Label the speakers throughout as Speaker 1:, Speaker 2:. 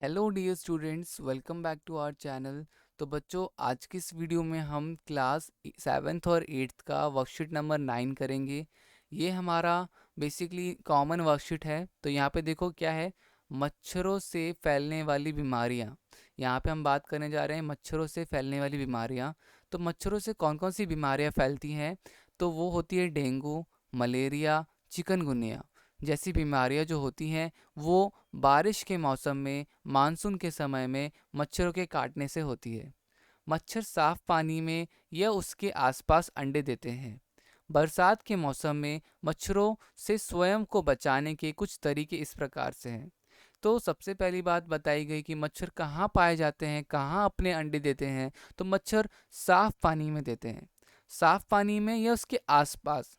Speaker 1: Hello dear students, welcome back to our channel. तो बच्चों, आज की इस वीडियो में हम क्लास 7th और 8th का वर्कशीट नंबर 9 करेंगे। ये हमारा बेसिकली कॉमन वर्कशीट है। तो यहाँ पे देखो क्या है, मच्छरों से फैलने वाली बीमारियाँ। यहाँ पे हम बात करने जा रहे हैं मच्छरों से फैलने वाली बीमारियाँ। तो मच्छरों से कौन कौन सी बीमारियाँ फैलती हैं? तो वो होती है डेंगू, मलेरिया, चिकनगुनिया जैसी बीमारियाँ जो होती हैं वो बारिश के मौसम में, मानसून के समय में मच्छरों के काटने से होती है। मच्छर साफ पानी में या उसके आसपास अंडे देते हैं। बरसात के मौसम में मच्छरों से स्वयं को बचाने के कुछ तरीके इस प्रकार से हैं। तो सबसे पहली बात बताई गई कि मच्छर कहाँ पाए जाते हैं, कहाँ अपने अंडे देते हैं। तो मच्छर साफ पानी में देते हैं, साफ पानी में या उसके आसपास।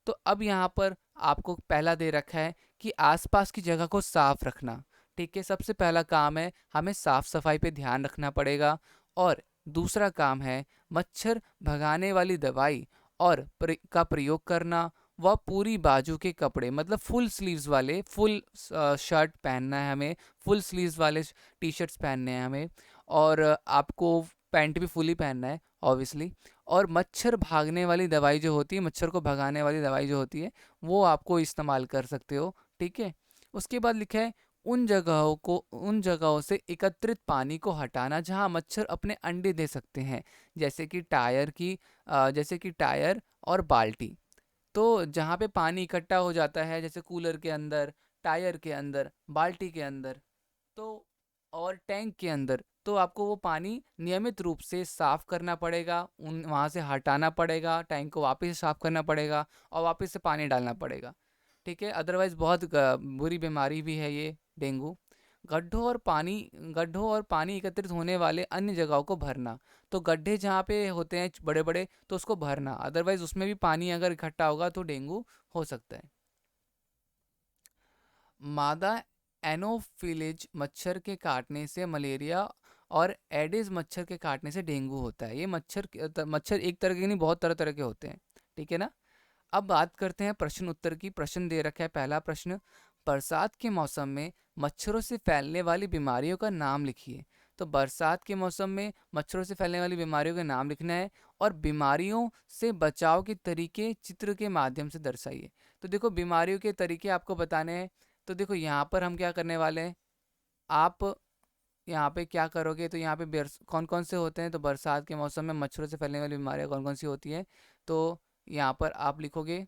Speaker 1: तो अब यहाँ पर आपको पहला दे रखा है कि आसपास की जगह को साफ रखना। ठीक है, सबसे पहला काम है हमें साफ सफाई पे ध्यान रखना पड़ेगा। और दूसरा काम है मच्छर भगाने वाली दवाई और का प्रयोग करना। वह पूरी बाजू के कपड़े, मतलब फुल स्लीव्स वाले, फुल शर्ट पहनना है हमें, फुल स्लीव्स वाले टी शर्ट्स पहनने हैं हमें। और आपको पैंट भी फुली पहनना है ऑब्वियसली। और मच्छर भागने वाली दवाई जो होती है, मच्छर को भगाने वाली दवाई जो होती है, वो आपको इस्तेमाल कर सकते हो। ठीक है। उसके बाद लिखा है उन जगहों से एकत्रित पानी को हटाना जहां मच्छर अपने अंडे दे सकते हैं। जैसे कि टायर और बाल्टी। तो जहाँ पे पानी इकट्ठा हो जाता है, जैसे कूलर के अंदर, टायर के अंदर, बाल्टी के अंदर, तो और टैंक के अंदर, तो आपको वो पानी नियमित रूप से साफ करना पड़ेगा, उन वहाँ से हटाना पड़ेगा, टैंक को वापस से साफ करना पड़ेगा और वापस से पानी डालना पड़ेगा। ठीक है, अदरवाइज बहुत बुरी बीमारी भी है ये डेंगू। गड्ढों और पानी एकत्रित होने वाले अन्य जगहों को भरना। तो गड्ढे जहाँ पे होते हैं बड़े बड़े, तो उसको भरना, अदरवाइज उसमें भी पानी अगर इकट्ठा होगा तो डेंगू हो सकता है। मादा एनोफिलिज मच्छर के काटने से मलेरिया और एडिस मच्छर के काटने से डेंगू होता है। ये मच्छर एक तरह के नहीं, बहुत तरह तरह के होते हैं। ठीक है ना। अब बात करते हैं प्रश्न उत्तर की। प्रश्न दे रखा है, पहला प्रश्न, बरसात के मौसम में मच्छरों से फैलने वाली बीमारियों का नाम लिखिए। तो बरसात के मौसम में मच्छरों से फैलने वाली बीमारियों का नाम लिखना है और बीमारियों से बचाव के तरीके चित्र के माध्यम से दर्शाइए। तो देखो, बीमारियों के तरीके आपको बताने हैं। तो देखो यहाँ पर हम क्या करने वाले हैं, आप यहाँ पे क्या करोगे, तो यहाँ पे कौन कौन से होते हैं, तो बरसात के मौसम में मच्छरों से फैलने वाली बीमारियाँ कौन कौन सी होती हैं। तो यहाँ पर आप लिखोगे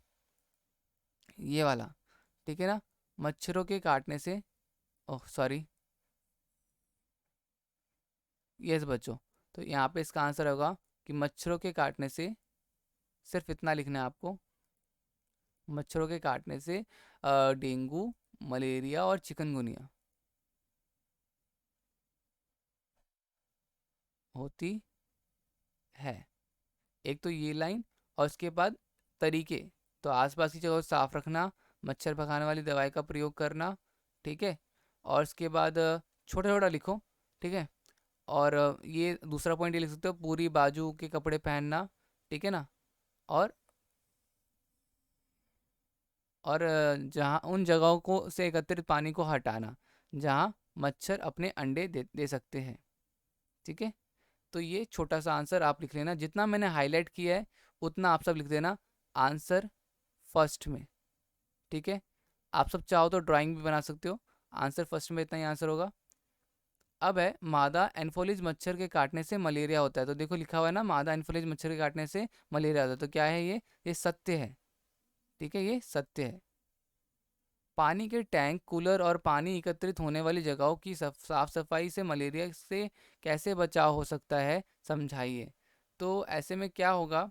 Speaker 1: ये वाला। ठीक है ना, मच्छरों के काटने से, ओह सॉरी, यस बच्चों। तो यहाँ पे इसका आंसर होगा कि मच्छरों के काटने से, सिर्फ इतना लिखना है आपको, मच्छरों के काटने से डेंगू, मलेरिया और चिकनगुनिया होती है। एक तो ये लाइन, और उसके बाद तरीके, तो आसपास की जगह को साफ रखना, मच्छर भगाने वाली दवाई का प्रयोग करना। ठीक है। और उसके बाद छोटा छोटा लिखो। ठीक है। और ये दूसरा पॉइंट ये लिख सकते हो, पूरी बाजू के कपड़े पहनना। ठीक है ना। और जहाँ उन जगहों को से एकत्रित पानी को हटाना जहाँ मच्छर अपने अंडे दे सकते हैं। ठीक है। तो ये छोटा सा आंसर आप लिख लेना, जितना मैंने हाईलाइट किया है उतना आप सब लिख देना आंसर फर्स्ट में। ठीक है। आप सब चाहो तो ड्राइंग भी बना सकते हो। आंसर फर्स्ट में इतना ही आंसर होगा। अब है, मादा एन्फोलिज मच्छर के काटने से मलेरिया होता है। तो देखो लिखा हुआ है ना, मादा एन्फोलिज मच्छर के काटने से मलेरिया होता है। तो क्या है ये सत्य है। ठीक है, ये सत्य है। पानी के टैंक, कूलर और पानी एकत्रित होने वाली जगहों की साफ सफाई से मलेरिया से कैसे बचाव हो सकता है, समझाइए। तो ऐसे में क्या होगा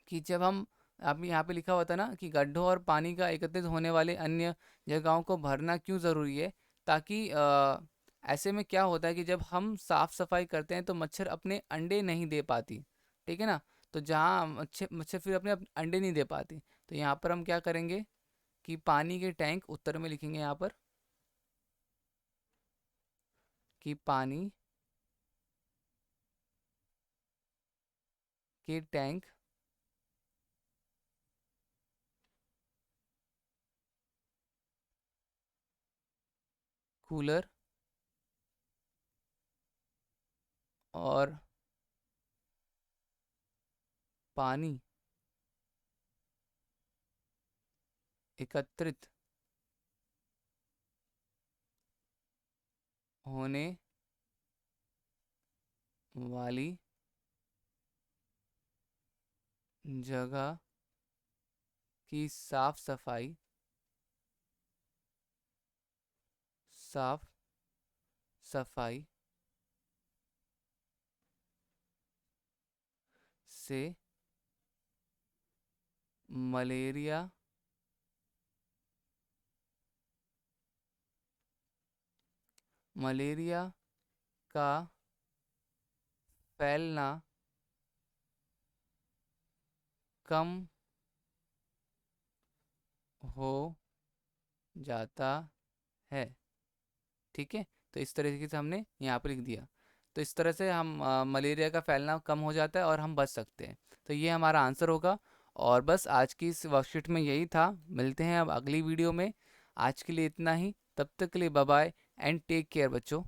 Speaker 1: कि जब हम, अब यहाँ पे लिखा हुआ था ना कि गड्ढों और पानी का एकत्रित होने वाले अन्य जगहों को भरना क्यों ज़रूरी है, ताकि ऐसे में क्या होता है कि जब हम साफ सफाई करते हैं तो मच्छर अपने अंडे नहीं दे पाती। ठीक है ना। तो जहाँ मच्छर मच्छर फिर अपने अंडे नहीं दे पाती, तो यहाँ पर हम क्या करेंगे कि पानी के टैंक, उत्तर में लिखेंगे यहाँ पर कि पानी के टैंक, कूलर और पानी एकत्रित होने वाली जगह की साफ सफाई से मलेरिया मलेरिया का फैलना कम हो जाता है। ठीक है, तो इस तरीके से हमने यहाँ पर लिख दिया। तो इस तरह से हम मलेरिया का फैलना कम हो जाता है और हम बच सकते हैं। तो ये हमारा आंसर होगा। और बस आज की इस वर्कशीट में यही था। मिलते हैं अब अगली वीडियो में। आज के लिए इतना ही। तब तक के लिए bye bye and take care बच्चों।